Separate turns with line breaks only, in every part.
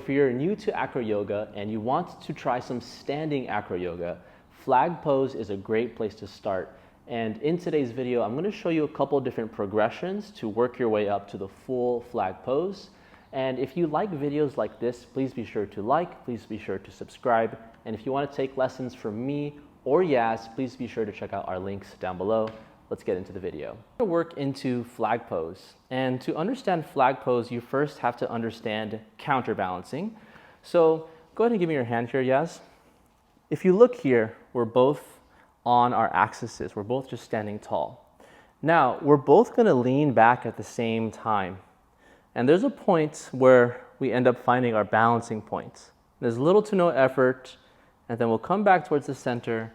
If you're new to acro yoga and you want to try some standing acro yoga, flag pose is a great place to start. And in today's video, I'm going to show you a couple different progressions to work your way up to the full flag pose. And if you like videos like this, please be sure to like, please be sure to subscribe. And if you want to take lessons from me or Yaz, please be sure to check out our links down below. Let's get into the video. We're going to work into flag pose. And to understand flag pose, you first have to understand counterbalancing. So go ahead and give me your hand here, Yaz. If you look here, we're both on our axes. We're both just standing tall. Now, we're both going to lean back at the same time. And there's a point where we end up finding our balancing point. There's little to no effort, and then we'll come back towards the center,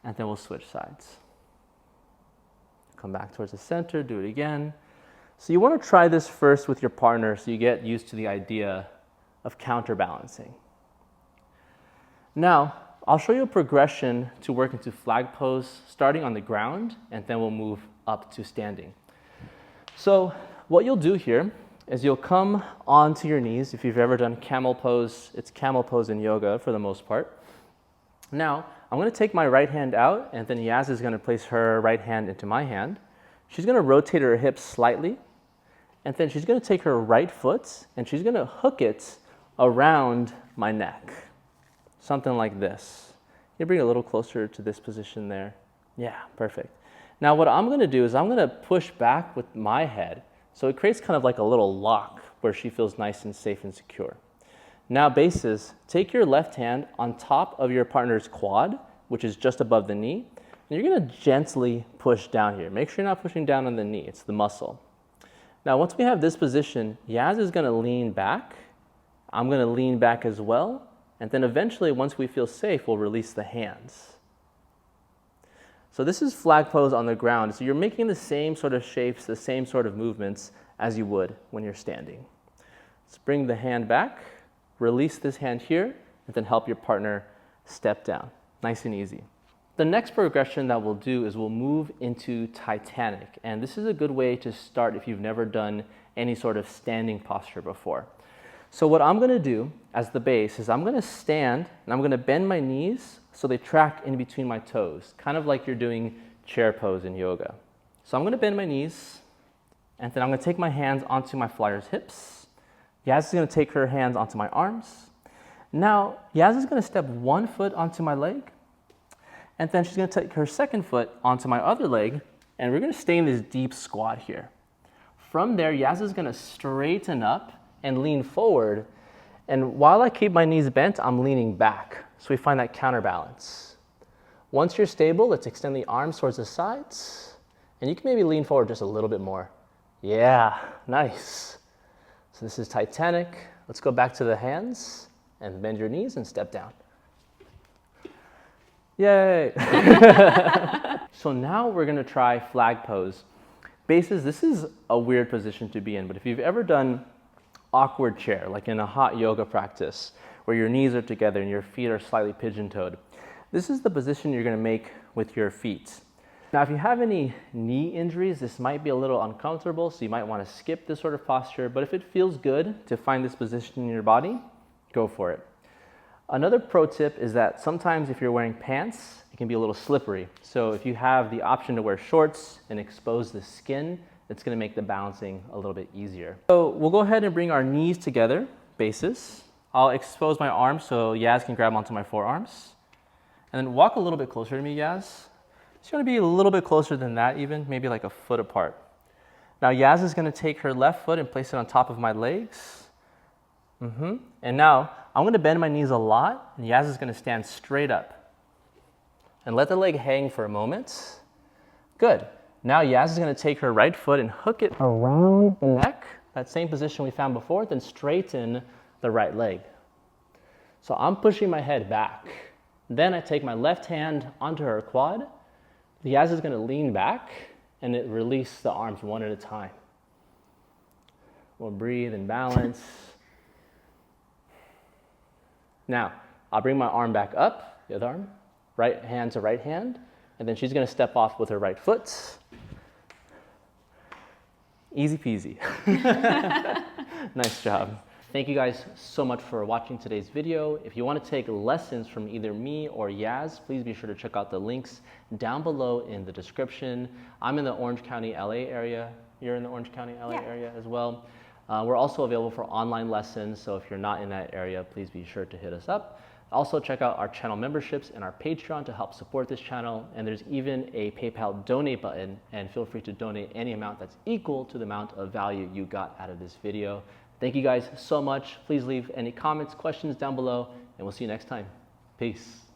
and then we'll switch sides. Come back towards the center, do it again. So you want to try this first with your partner so you get used to the idea of counterbalancing. Now, I'll show you a progression to work into flag pose, starting on the ground, and then we'll move up to standing. So what you'll do here is you'll come onto your knees. If you've ever done camel pose, it's camel pose in yoga for the most part. Now, I'm going to take my right hand out, and then Yaz is going to place her right hand into my hand. She's going to rotate her hips slightly, and then she's going to take her right foot, and she's going to hook it around my neck. Something like this. You bring it a little closer to this position there. Yeah, perfect. Now what I'm going to do is I'm going to push back with my head, so it creates kind of like a little lock where she feels nice and safe and secure. Now bases, take your left hand on top of your partner's quad, which is just above the knee, and you're going to gently push down here. Make sure you're not pushing down on the knee, it's the muscle. Now once we have this position, Yaz is going to lean back. I'm going to lean back as well. And then eventually, once we feel safe, we'll release the hands. So this is flag pose on the ground. So you're making the same sort of shapes, the same sort of movements as you would when you're standing. Let's bring the hand back, release this hand here, and then help your partner step down. Nice and easy. The next progression that we'll do is we'll move into Titanic. And this is a good way to start if you've never done any sort of standing posture before. So what I'm going to do as the base is I'm going to stand and I'm going to bend my knees so they track in between my toes, kind of like you're doing chair pose in yoga. So I'm going to bend my knees, and then I'm going to take my hands onto my flyer's hips. Yaz is going to take her hands onto my arms. Now, Yaz is going to step one foot onto my leg, and then she's going to take her second foot onto my other leg, and we're going to stay in this deep squat here. From there, Yaz is going to straighten up and lean forward. And while I keep my knees bent, I'm leaning back. So we find that counterbalance. Once you're stable, let's extend the arms towards the sides. And you can maybe lean forward just a little bit more. Yeah, nice. So this is Titanic. Let's go back to the hands and bend your knees and step down. Yay. So now we're gonna try flag pose. Bases, this is a weird position to be in, but if you've ever done awkward chair, like in a hot yoga practice, where your knees are together and your feet are slightly pigeon-toed, this is the position you're going to make with your feet. Now, if you have any knee injuries, this might be a little uncomfortable, so you might want to skip this sort of posture, but if it feels good to find this position in your body, go for it. Another pro tip is that sometimes if you're wearing pants, it can be a little slippery. So if you have the option to wear shorts and expose the skin, it's going to make the balancing a little bit easier. So we'll go ahead and bring our knees together, bases. I'll expose my arms so Yaz can grab onto my forearms. And then walk a little bit closer to me, Yaz. It's going to be a little bit closer than that even, maybe like a foot apart. Now Yaz is going to take her left foot and place it on top of my legs. And now I'm going to bend my knees a lot, and Yaz is going to stand straight up. And let the leg hang for a moment. Good. Now Yaz is going to take her right foot and hook it around the neck, that same position we found before, then straighten the right leg. So I'm pushing my head back. Then I take my left hand onto her quad. Yaz is going to lean back and release the arms one at a time. We'll breathe and balance. Now, I'll bring my arm back up, the other arm, right hand to right hand, and then she's going to step off with her right foot. Easy peasy. Nice job. Thank you guys so much for watching today's video. If you want to take lessons from either me or Yaz, please be sure to check out the links down below in the description. I'm in the Orange County, LA area. You're in the Orange County, LA area as well. We're also available for online lessons, so if you're not in that area, please be sure to hit us up. Also check out our channel memberships and our Patreon to help support this channel, and there's even a PayPal donate button, and feel free to donate any amount that's equal to the amount of value you got out of this video. Thank you guys so much. Please leave any comments, questions down below, and we'll see you next time. Peace.